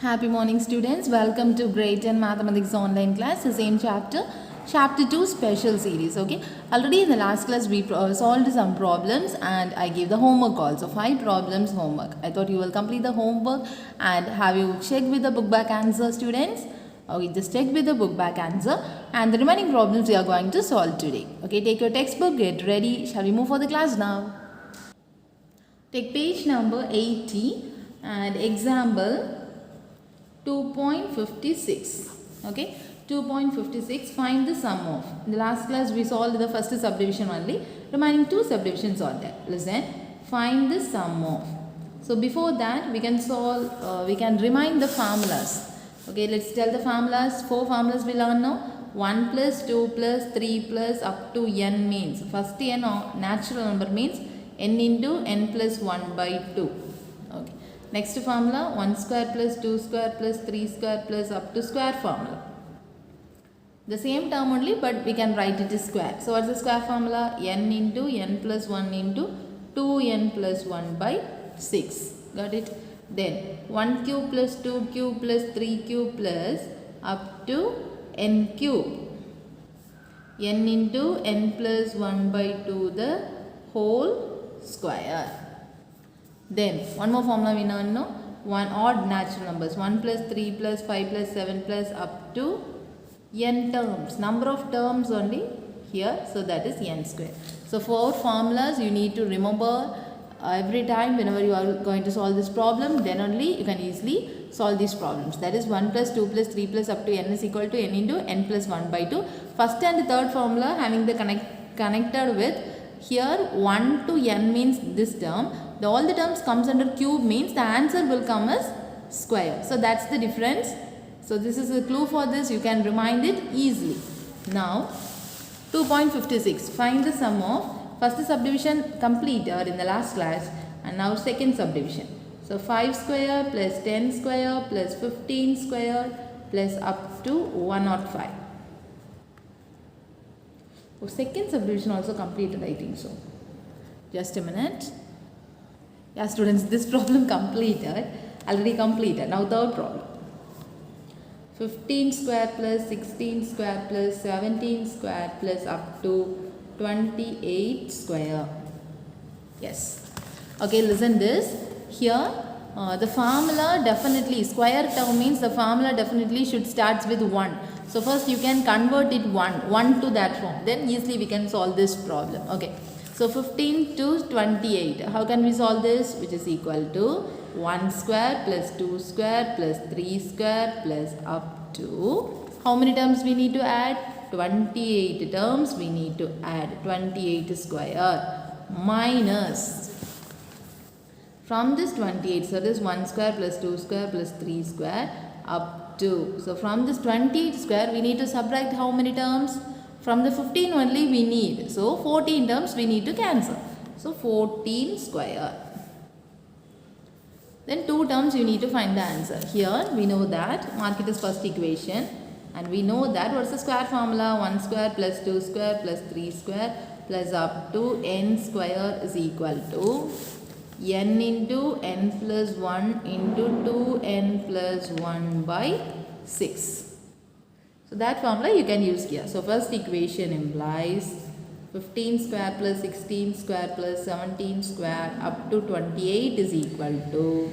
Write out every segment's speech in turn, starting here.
Happy morning students, welcome to grade 10 mathematics online class, the same chapter 2 special series. Okay, already in the last class we solved some problems and I gave the homework also, 5 problems homework. I thought you will complete the homework and have you checked with the book back answer, students? Okay, just check with the book back answer and the remaining problems we are going to solve today. Okay, take your textbook, get ready. Shall we move for the class now? Take page number 80 and example 2.56. Okay, 2.56, find the sum of. In the last class we solved the first subdivision only, remaining 2 subdivisions are there. Listen, find the sum of. So before that we can solve, we can remind the formulas. Okay, let's tell the formulas. 4 formulas we learn now. 1 plus 2 plus 3 plus up to n means, first n natural number means n into n plus 1 by 2. Okay. Next formula, 1 square plus 2 square plus 3 square plus up to square formula. The same term only, but we can write it as square. So what's the square formula? N into n plus 1 into 2n plus 1 by 6. Got it? Then 1 cube plus 2 cube plus 3 cube plus up to n cube. N into n plus 1 by 2 the whole square. Then one more formula we know, one odd natural numbers, 1 plus 3 plus 5 plus 7 plus up to n terms, number of terms only here, so that is n square. So 4 formulas you need to remember every time whenever you are going to solve this problem, then only you can easily solve these problems. That is 1 plus 2 plus 3 plus up to n is equal to n into n plus 1 by 2. First and third formula having the connected with here 1 to n means this term. All the terms comes under cube means the answer will come as square. So that's the difference. So this is a clue for this. You can remind it easily. Now 2.56. Find the sum of first subdivision completed in the last class and now second subdivision. So 5 square plus 10 square plus 15 square plus up to 105. Oh, second subdivision also completed, I think so. Just a minute. Yeah, students, this problem completed, already completed. Now third problem. 15 square plus 16 square plus 17 square plus up to 28 square. Yes. Okay, listen this. Here, the formula definitely, square term means the formula definitely should start with 1. So first you can convert it 1 to that form. Then easily we can solve this problem. Okay. So 15 to 28. How can we solve this? Which is equal to 1 square plus 2 square plus 3 square plus up to, how many terms we need to add? 28 terms we need to add. 28 square minus, from this 28, so this 1 square plus 2 square plus 3 square up to, so from this 28 square we need to subtract how many terms? From the 15 only we need, so 14 terms we need to cancel. So 14 square. Then 2 terms you need to find the answer. Here we know that, mark it as first equation, and we know that what's the square formula? 1 square plus 2 square plus 3 square plus up to n square is equal to n into n plus 1 into 2n plus 1 by 6. So that formula you can use here. So first equation implies 15 square plus 16 square plus 17 square up to 28 is equal to,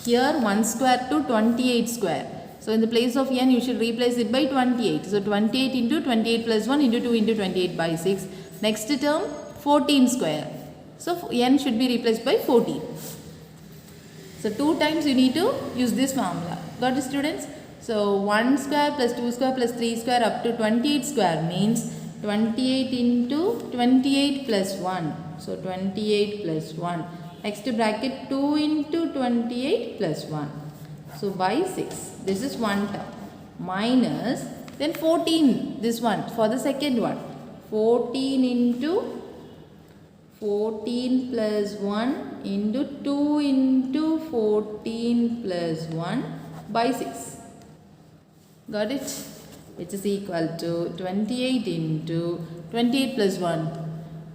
here 1 square to 28 square. So in the place of n you should replace it by 28. So 28 into 28 plus 1 into 2 into 28 by 6. Next term 14 square. So n should be replaced by 14. So 2 times you need to use this formula. Got it, students? So 1 square plus 2 square plus 3 square up to 28 square means 28 into 28 plus 1. So 28 plus 1. Next bracket 2 into 28 plus 1. So by 6. This is one term. Minus, then 14, this one for the second one. 14 into 14 plus 1 into 2 into 14 plus 1 by 6. Got it? Which is equal to 28 into 28 plus 1.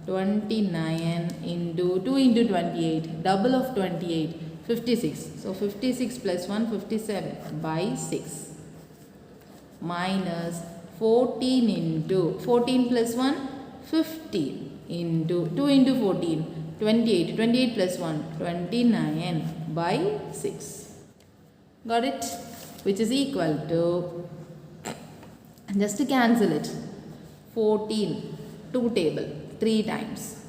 29 into 2 into 28. Double of 28. 56. So 56 plus 1, 57 by 6 minus 14 into 14 plus 1, 15 into 2 into 14, 28. 28 plus 1, 29 by 6. Got it? Which is equal to, just to cancel it, 14, 2 table, 3 times.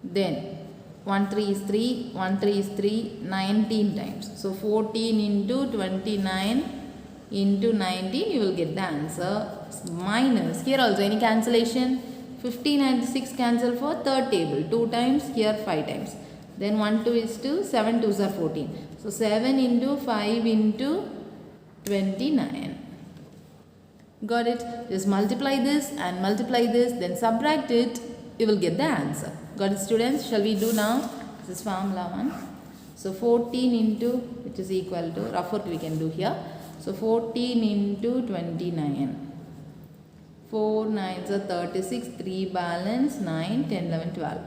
Then 1 3 is 3, 1 3 is 3, 19 times. So 14 into 29 into 19, you will get the answer. Minus, here also any cancellation, 15 and 6 cancel for third table, 2 times, here 5 times. Then 1 2 is 2, 7 2s are 14. So 7 into 5 into 29. Got it? Just multiply this and multiply this, then subtract it, you will get the answer. Got it, students? Shall we do now? This is formula 1. So 14 into, which is equal to, rough work we can do here. So 14 into 29. 4 9s are 36, 3 balance, 9, 10, 11, 12.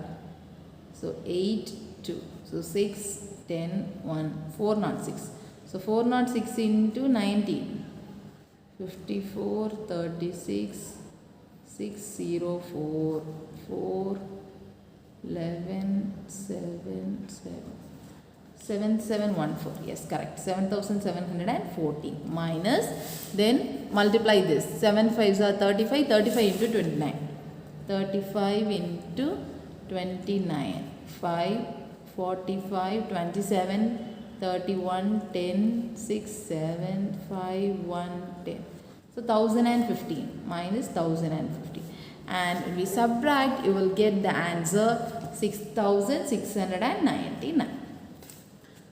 So 8, 2. So 6, 10, 1, 406. So 406 into 19. 54, 36, 604, 4, 11, 7, 7. 7714, yes, correct, 7714 minus, then multiply this, 7 5s are 35, 35 into 29, 35 into 29, 5, 45, 27, 31, 10, 6, 7, 5, 1, 10. So 1015 minus 1015. And when we subtract, you will get the answer 6699.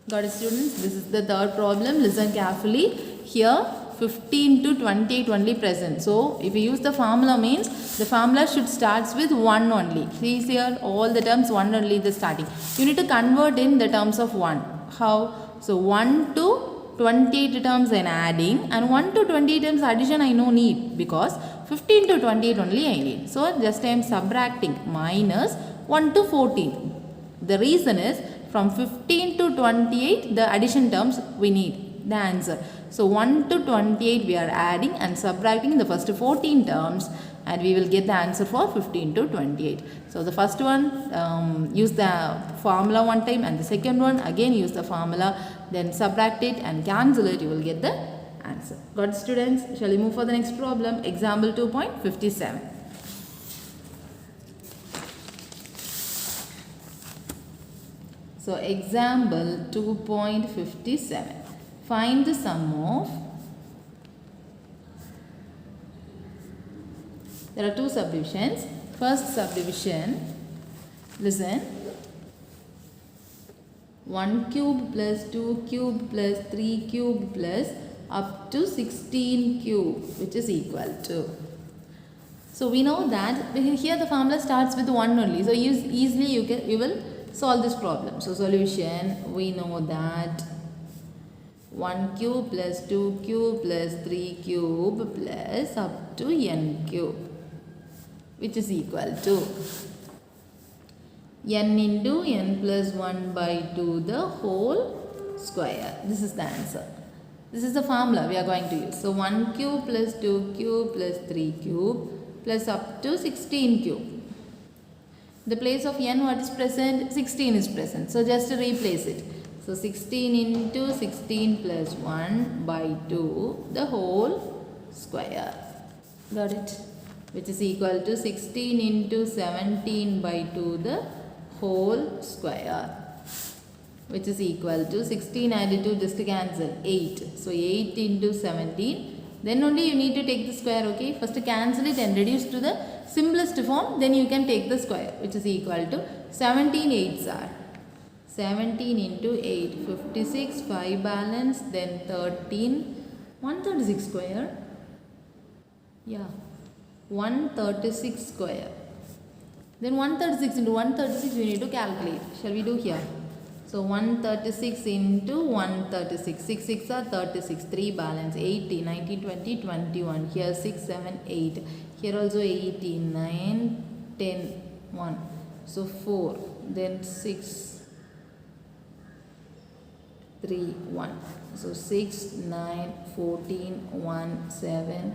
Got it, students? This is the third problem. Listen carefully. Here 15 to 28 only present. So if you use the formula means the formula should starts with 1 only. See here all the terms 1 only the starting. You need to convert in the terms of 1. How? So 1 to 28 terms I am adding, and 1 to 28 terms addition I no need, because 15 to 28 only I need. So just I am subtracting, minus 1 to 14. The reason is from 15 to 28 the addition terms we need the answer. So 1 to 28 we are adding and subtracting the first 14 terms, and we will get the answer for 15 to 28. So the first one use the formula one time, and the second one again use the formula, then subtract it and cancel it, you will get the answer. Got it, students? Shall we move for the next problem? Example 2.57. So example 2.57. Find the sum of, there are two subdivisions. First subdivision, listen, 1 cube plus 2 cube plus 3 cube plus up to 16 cube, which is equal to. So we know that here the formula starts with 1 only. So easily you will solve this problem. So solution, we know that 1 cube plus 2 cube plus 3 cube plus up to n cube, which is equal to n into n plus 1 by 2 the whole square. This is the answer. This is the formula we are going to use. So 1 cube plus 2 cube plus 3 cube plus up to 16 cube. The place of n what is present? 16 is present. So just to replace it. So 16 into 16 plus 1 by 2 the whole square. Got it? Which is equal to 16 into 17 by 2 the whole square, which is equal to 16 added to just to cancel 8. So 8 into 17. Then only you need to take the square. Okay, first cancel it and reduce to the simplest form. Then you can take the square, which is equal to 17 8s are 17 into 8, 56, 5 balance, then 13, 136 square. Yeah, 136 square. Then 136 into 136 we need to calculate. Shall we do here? So 136 into 136. 6 6 are 36. 3 balance. 80, 19, 20, 21. Here 6, 7, 8. Here also 18, 9, 10, 1. So 4. Then 6, 3, 1. So 6, 9, 14, 1, 7,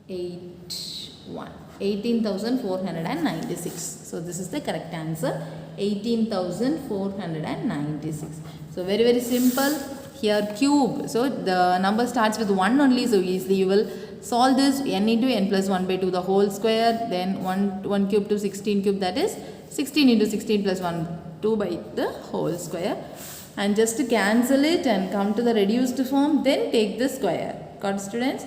8, 1. 18,496. So this is the correct answer. 18,496. So very, very simple. Here cube. So the number starts with 1 only. So easily you will solve this. N into n plus 1 by 2 the whole square. Then 1 cube to 16 cube, that is 16 into 16 plus 1 2 by the whole square. And just to cancel it and come to the reduced form, then take the square. Got students?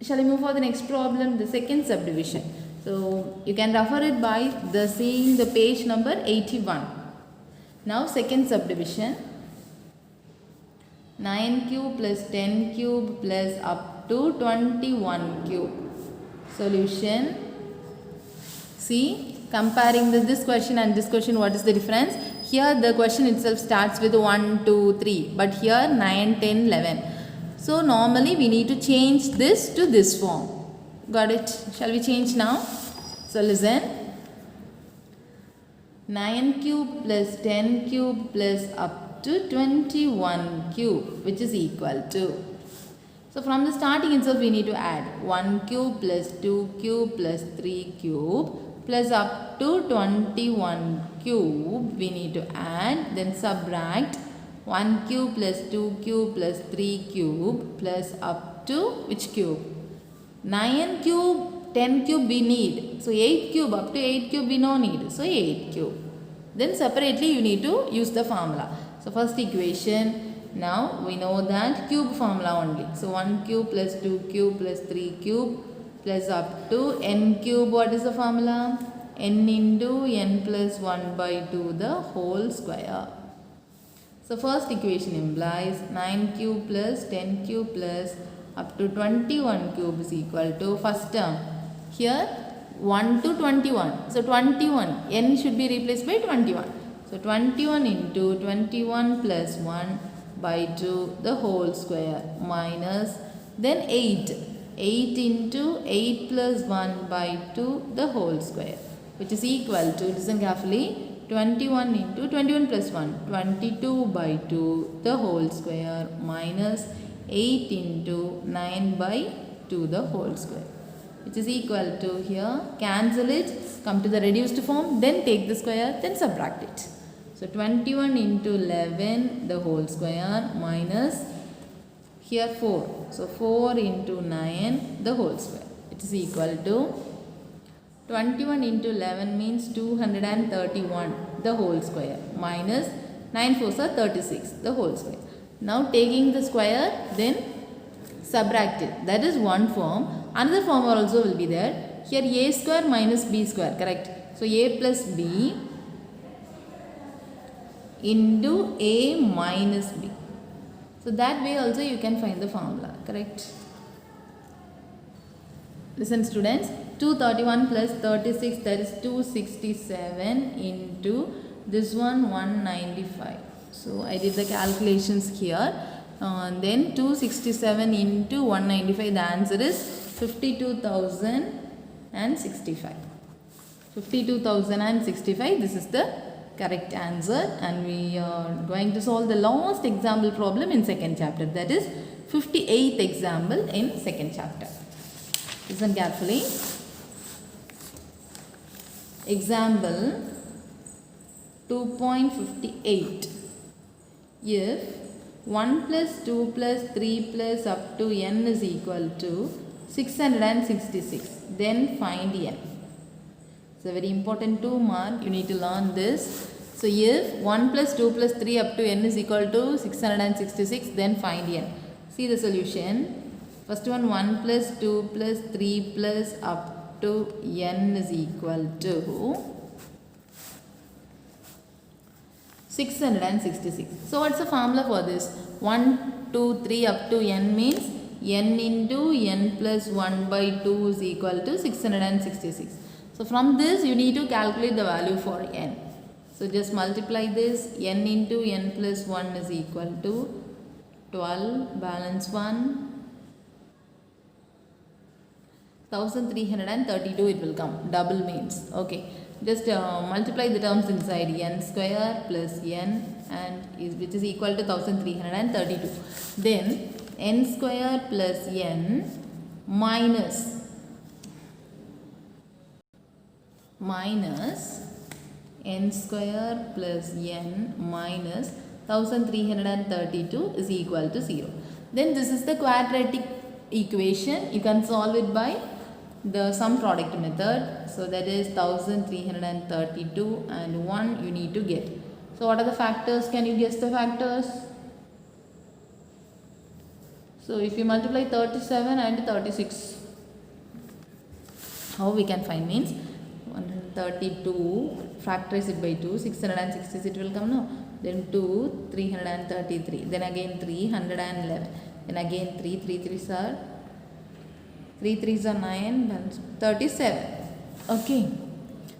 Shall we move for the next problem, the second subdivision. So you can refer it by seeing the page number 81. Now second subdivision. 9 cube plus 10 cube plus up to 21 cube. Solution. See, comparing this question and this question, what is the difference? Here the question itself starts with 1, 2, 3. But here 9, 10, 11. So normally we need to change this to this form. Got it? Shall we change now? So listen. 9 cube plus 10 cube plus up to 21 cube, which is equal to. So from the starting itself we need to add 1 cube plus 2 cube plus 3 cube plus up to 21 cube we need to add, then subtract 1 cube plus 2 cube plus 3 cube plus up to which cube? 9 cube, 10 cube we need. So 8 cube, up to 8 cube we no need. So 8 cube. Then separately you need to use the formula. So first equation, now we know that cube formula only. So 1 cube plus 2 cube plus 3 cube plus up to n cube. What is the formula? N into n plus 1 by 2 the whole square. So first equation implies 9 cube plus 10 cube plus up to 21 cube is equal to first term. Here 1 to 21. So 21. N should be replaced by 21. So 21 into 21 plus 1 by 2 the whole square minus then 8. 8 into 8 plus 1 by 2 the whole square, which is equal to, listen carefully, 21 into 21 plus 1, 22 by 2 the whole square minus 8 into 9 by 2 the whole square, which is equal to, here cancel it, come to the reduced form, then take the square, then subtract it. So 21 into 11 the whole square minus here 4. So 4 into 9 the whole square. It is equal to 21 into 11 means 231 the whole square minus 9 4s are 36 the whole square. Now taking the square, then subtract it. That is one form. Another form also will be there. Here a square minus b square, correct? So a plus b into a minus b. So that way also you can find the formula, correct? Listen students, 231 plus 36, that is 267 into this one 195. So I did the calculations here. Then 267 into 195, the answer is 52,065. 52,065, this is the correct answer, and we are going to solve the last example problem in second chapter, that is 58th example in second chapter. Listen carefully. Example 2.58. If 1 plus 2 plus 3 plus up to n is equal to 666, then find n. It's a very important 2 mark, you need to learn this. So if 1 plus 2 plus 3 up to n is equal to 666, then find n. See the solution. First one, 1 plus 2 plus 3 plus up to n is equal to 666. So what's the formula for this? 1, 2, 3 up to n means n into n plus 1 by 2 is equal to 666. So from this you need to calculate the value for n. So just multiply this, n into n plus 1 is equal to 12, balance 1, 1332 it will come, double means, okay. Just multiply the terms inside, n square plus n which is equal to 1332. Then n square plus n minus n square plus n minus 1332 is equal to 0. Then this is the quadratic equation. You can solve it by the sum product method. So that is 1332 and 1 you need to get. So what are the factors? Can you guess the factors? So if you multiply 37 and 36, how we can find means 132 factorize it by 2, 666 it will come now. Then 2, 333, then again 311, then again 3, 3 3s are 3 3s are 9, 37. Okay.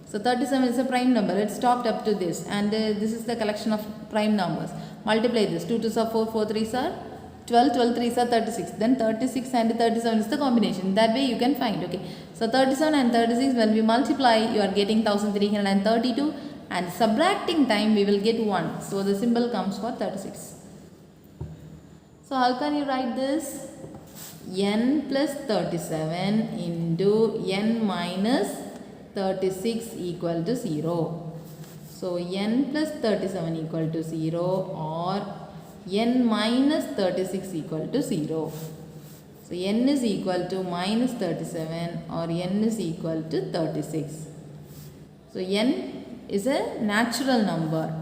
So 37 is a prime number. It's stopped up to this, and this is the collection of prime numbers. Multiply this. 2 2s are 4, 4 3s are 12, 12 3s are 36. Then 36 and 37 is the combination. That way you can find. Okay. So 37 and 36, when we multiply, you are getting 1332, and subtracting time we will get 1. So the symbol comes for 36. So how can you write this? N plus 37 into n minus 36 equal to 0. So n plus 37 equal to 0 or n minus 36 equal to 0. So n is equal to minus 37 or n is equal to 36. So n is a natural number.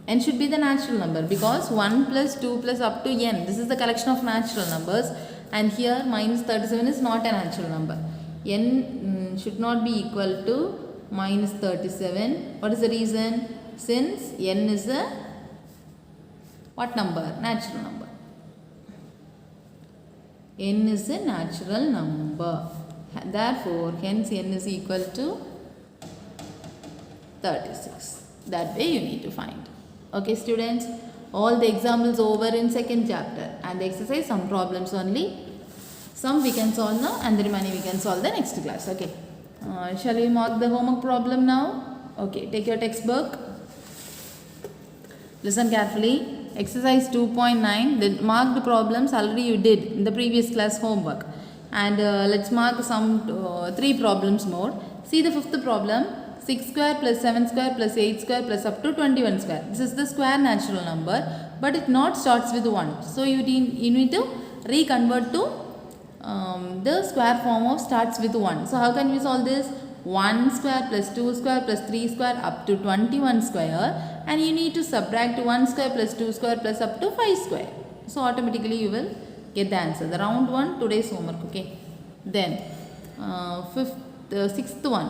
N should be the natural number because 1 plus 2 plus up to n. This is the collection of natural numbers, and here minus 37 is not a natural number. N should not be equal to minus 37. What is the reason? Since n is a what number? Natural number. N is a natural number. Therefore, hence n is equal to 36. That way you need to find. Okay students, all the examples over in second chapter, and the exercise some problems only. Some we can solve now and the remaining we can solve the next class. Okay. Shall we mark the homework problem now? Okay, take your textbook. Listen carefully. Exercise 2.9, the marked problems already you did in the previous class homework. And let's mark some 3 problems more. See the fifth problem. 6 square plus 7 square plus 8 square plus up to 21 square. This is the square natural number, but it not starts with 1. So you need to reconvert to the square form of starts with 1. So how can we solve this? 1 square plus 2 square plus 3 square up to 21 square, and you need to subtract 1 square plus 2 square plus up to 5 square. So automatically you will get the answer. The round one today's homework. Okay. Then sixth one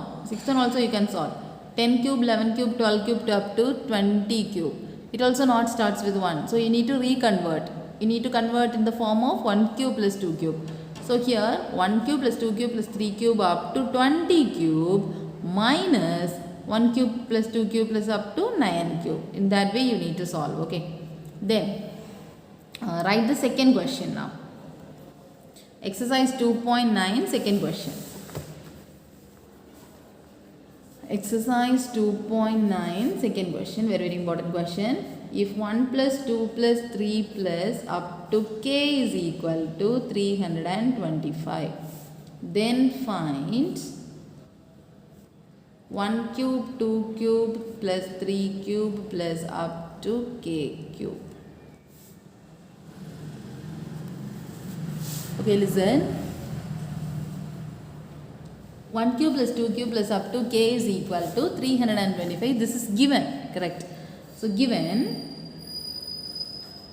also you can solve. 10 cube, 11 cube, 12 cube to up to 20 cube. It also not starts with 1. So you need to reconvert. You need to convert in the form of 1 cube plus 2 cube. So here 1 cube plus 2 cube plus 3 cube up to 20 cube minus 1 cube plus 2 cube plus up to 9 cube. In that way you need to solve. Okay. Then write the second question now. Exercise 2.9, second question. Exercise 2.9, second question, very very important question. If 1 plus 2 plus 3 plus up to k is equal to 325, then find 1 cube, 2 cube plus 3 cube plus up to k cube. Okay, listen. 1 cube plus 2 cube plus up to k is equal to 325. This is given, correct? So given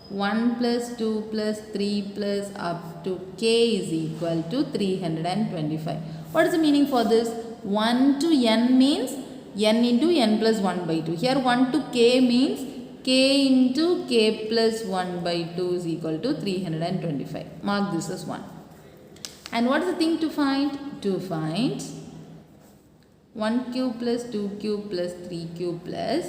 1 plus 2 plus 3 plus up to k is equal to 325. What is the meaning for this? 1 to n means n into n plus 1 by 2. Here 1 to k means k into k plus 1 by 2 is equal to 325. Mark this as 1. And what is the thing to find? To find 1 cube plus 2 cube plus 3 cube plus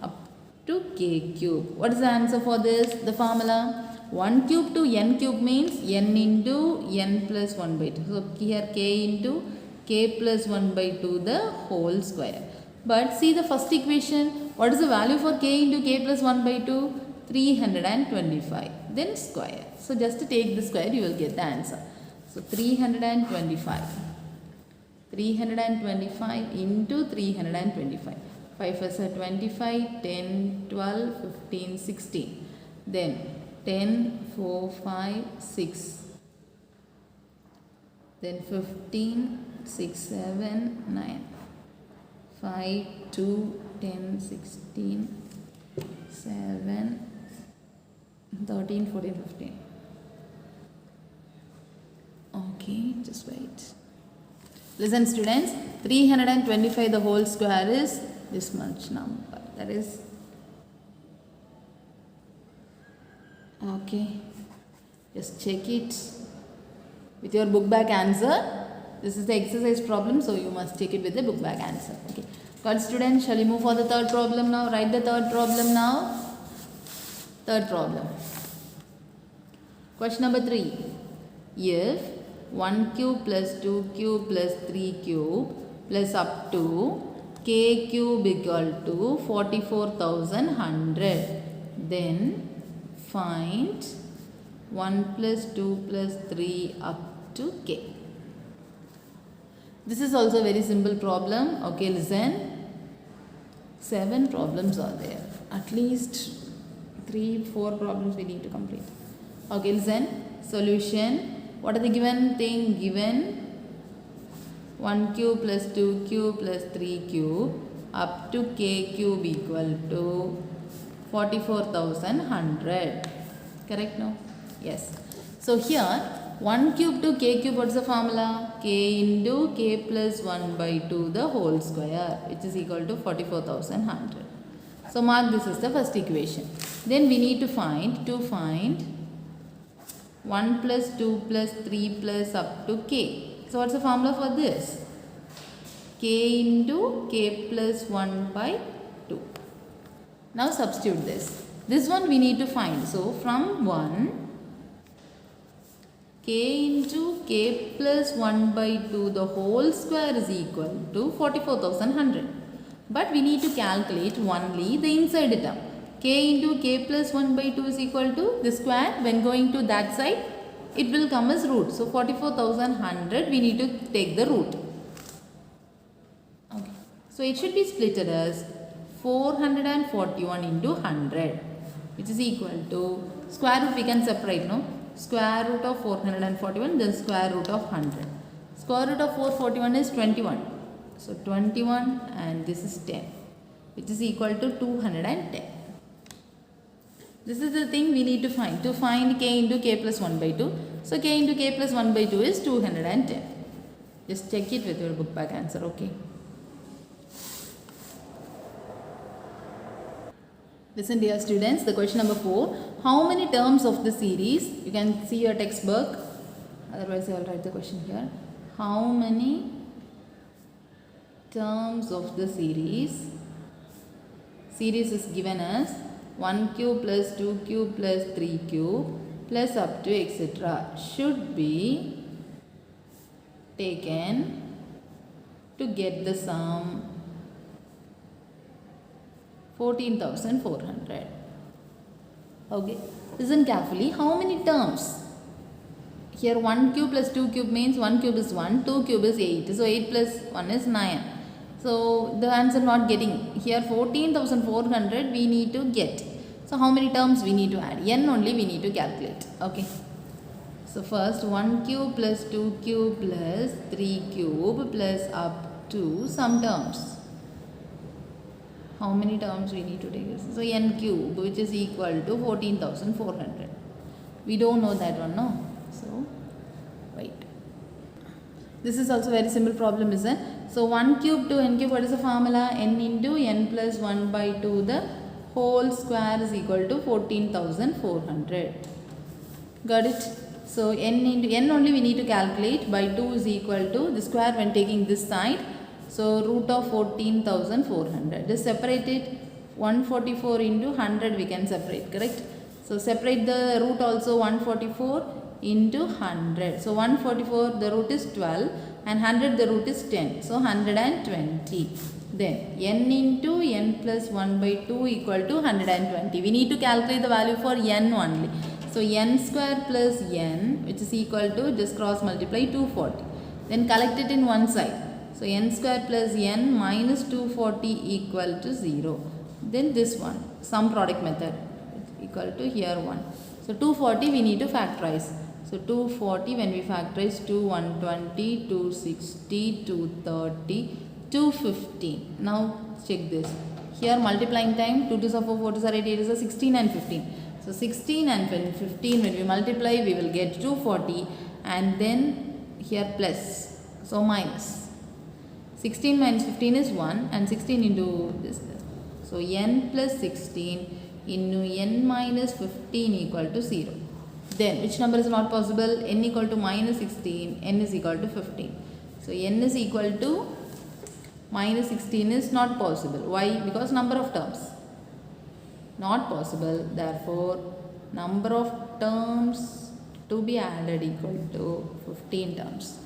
up to k cube. What is the answer for this? The formula 1 cube to n cube means n into n plus 1 by 2. So here k into k plus 1 by 2 the whole square. But see the first equation, What is the value for k into k plus 1 by 2? 325. Then square. So just to take the square, you will get the answer. So 325. 325 into 325. 5 first are 25, 10, 12, 15, 16. Then 10, 4, 5, 6. Then 15, 6, 7, 9. 5, 2, 10, 16, 7, 13, 14, 15. Okay, just wait. Listen students, 325 the whole square is this much number. That is, okay, just check it with your book back answer. This is the exercise problem, so you must take it with the book back answer. Okay, got students, shall we move for the third problem now? Write the third problem now. Third problem. Question number 3. If 1 cube plus 2 cube plus 3 cube plus up to k cube equal to 44,100, then find 1 plus 2 plus 3 up to k. This is also a very simple problem. Okay, listen. 7 problems are there. At least 3-4 problems we need to complete. Okay, listen. Solution. What are the given thing? Given 1 cube plus 2 cube plus 3 cube up to k cube equal to 44,100. Correct now? Yes. So here 1 cube to k cube, what's the formula? K into k plus 1 by 2 the whole square, which is equal to 44,100. So mark this as the first equation. Then we need to find 1 plus 2 plus 3 plus up to k. So what's the formula for this? K into k plus 1 by 2. Now substitute this. This one we need to find. So from 1, k into k plus 1 by 2 the whole square is equal to 44,100. But we need to calculate only the inside term. K into k plus 1 by 2 is equal to the square. When going to that side, it will come as root. So 44,100 we need to take the root. Okay. So it should be splitted as 441 into 100, which is equal to square root we can separate, no? Square root of 441, then square root of 100. Square root of 441 is 21. So 21 and this is 10, which is equal to 210. This is the thing we need to find. To find k into k plus 1 by 2. So k into k plus 1 by 2 is 210. Just check it with your book back answer, okay? Listen dear students, the question number 4. How many terms of the series? You can see your textbook. Otherwise I will write the question here. How many terms of the series? Series is given as 1 cube plus 2 cube plus 3 cube plus up to etc. should be taken to get the sum 14,400. Okay, listen carefully. How many terms? Here 1 cube plus 2 cube means 1 cube is 1, 2 cube is 8. So 8 plus 1 is 9. So the answer not getting. Here 14,400 we need to get. So how many terms we need to add? N only we need to calculate. Okay. So first 1 cube plus 2 cube plus 3 cube plus up to some terms. How many terms we need to take? So n cube, which is equal to 14,400. We don't know that one, no? So wait. This is also very simple problem, isn't it? So 1 cube to n cube, what is the formula? N into n plus 1 by 2 the whole square is equal to 14,400. Got it? So n into n only we need to calculate. By 2 is equal to the square when taking this side. So root of 14,400. Just separate it. 144 into 100 we can separate, correct? So separate the root also. 144 into 100. So 144 the root is 12 and 100 the root is 10. So 120. Then n into n plus 1 by 2 equal to 120. We need to calculate the value for n only. So n square plus n, which is equal to, just cross multiply, 240. Then collect it in one side. So n square plus n minus 240 equal to 0. Then this one, sum product method, equal to here 1. So 240 we need to factorize. So 240 when we factorize, 2 120, 260, 230, 215. Now check this. Here multiplying time, 2 2s are 4, 4 2s are 8, 8 2s are 16 and 15. So 16 and 15 when we multiply, we will get 240, and then here plus, so minus. 16 minus 15 is 1, and 16 into this. So n plus 16 into n minus 15 equal to 0. Then which number is not possible? N equal to minus 16, n is equal to 15. So n is equal to minus 16 is not possible. Why? Because number of terms. Not possible. Therefore, number of terms to be added equal to 15 terms.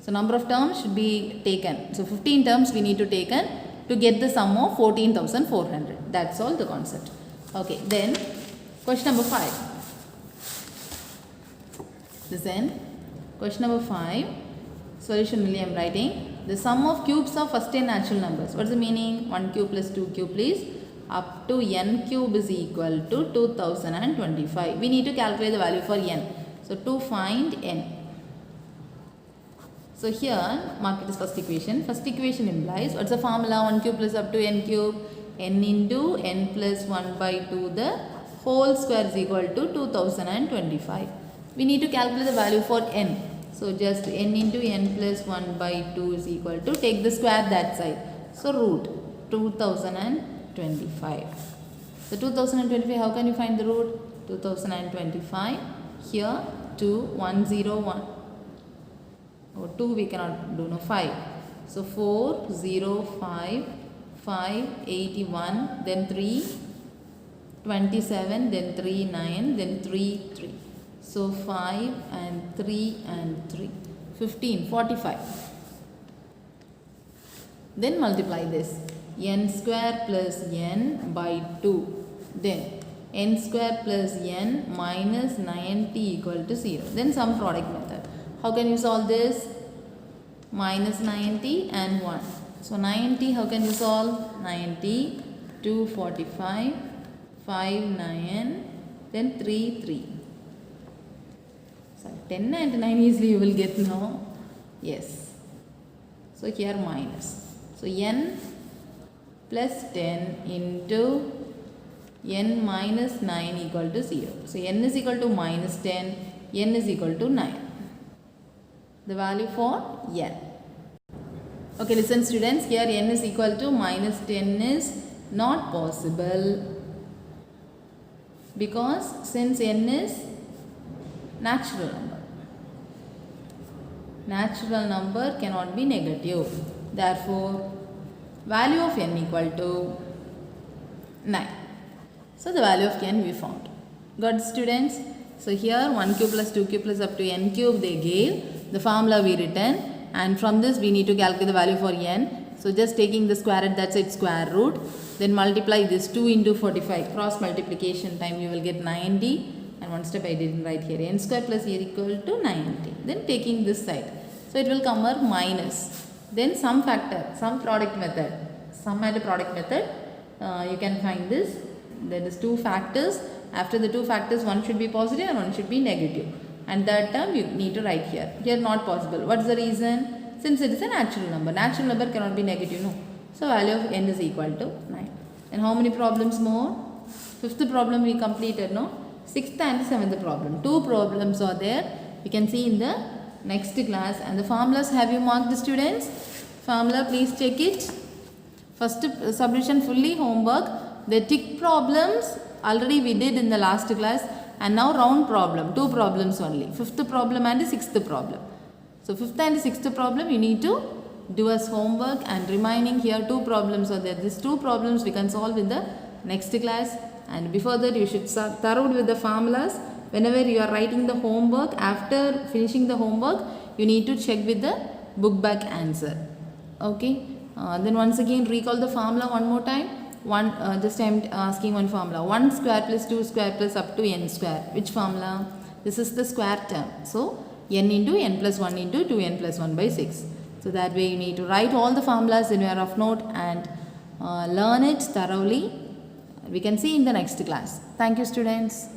So number of terms should be taken. So 15 terms we need to taken to get the sum of 14,400. That's all the concept. Okay, then question number 5. Listen, question number 5. Solution only I am writing. The sum of cubes of first 10 natural numbers. What is the meaning? 1 cube plus 2 cube, please. Up to n cube is equal to 2025. We need to calculate the value for n. So to find n. So here, mark it as first equation. First equation implies, what's the formula? 1 cube plus up to n cube. N into n plus 1 by 2, the whole square is equal to 2025. We need to calculate the value for n. So just n into n plus 1 by 2 is equal to, take the square that side. So root 2025. So 2025, how can you find the root? 2025. Here 2, 101. Oh, 2 we cannot do, no, 5. So 4, 0, 5, 5, 81, then 3, 27, then 3, 9, then 3, 3. So 5 and 3 and 3, 15, 45. Then multiply this. N square plus n by 2. Then n square plus n minus 90 equal to 0. Then sum product method. How can you solve this? Minus 90 and 1. So 90, how can you solve? 90, 245, 5, 9, then 3, 3. 10 and 9 easily you will get now. Yes. So here minus. So n plus 10 into n minus 9 equal to 0. So n is equal to minus 10, n is equal to 9. The value for n. Okay, listen students, here n is equal to minus 10 is not possible, because since n is natural number. Natural number cannot be negative. Therefore, value of n equal to 9. So the value of n we found. Got it, students? So here 1 cube plus 2 cube plus up to n cube they gave. The formula we written, and from this we need to calculate the value for n. So just taking the square root, that's its square root. Then multiply this 2 into 45. Cross multiplication time you will get 90. And one step I didn't write here. N square plus here equal to 90. Then taking this side. So it will come our minus. Then sum factor, sum product method. Sum and product method. You can find this. There is 2 factors. After the 2 factors, one should be positive and one should be negative. And that term you need to write here. Here not possible. What is the reason? Since it is a natural number. Natural number cannot be negative, no. So value of n is equal to 9. And how many problems more? 5th problem we completed, no. 6th and 7th problem. 2 problems are there. You can see in the next class. And the formulas, have you marked, the students? Formula, please check it. First subdivision fully homework. The tick problems already we did in the last class. And now round problem. 2 problems only. 5th problem and 6th problem. So 5th and 6th problem you need to do as homework. And remaining here 2 problems are there. These 2 problems we can solve in the next class. And before that you should start thorough with the formulas. Whenever you are writing the homework, after finishing the homework, you need to check with the book back answer. Okay. Then once again recall the formula one more time. Just I'm asking one formula. 1 square plus 2 square plus up to n square. Which formula? This is the square term. So n into n plus 1 into 2n plus 1 by 6. So that way you need to write all the formulas in your rough note and learn it thoroughly. We can see in the next class. Thank you, students.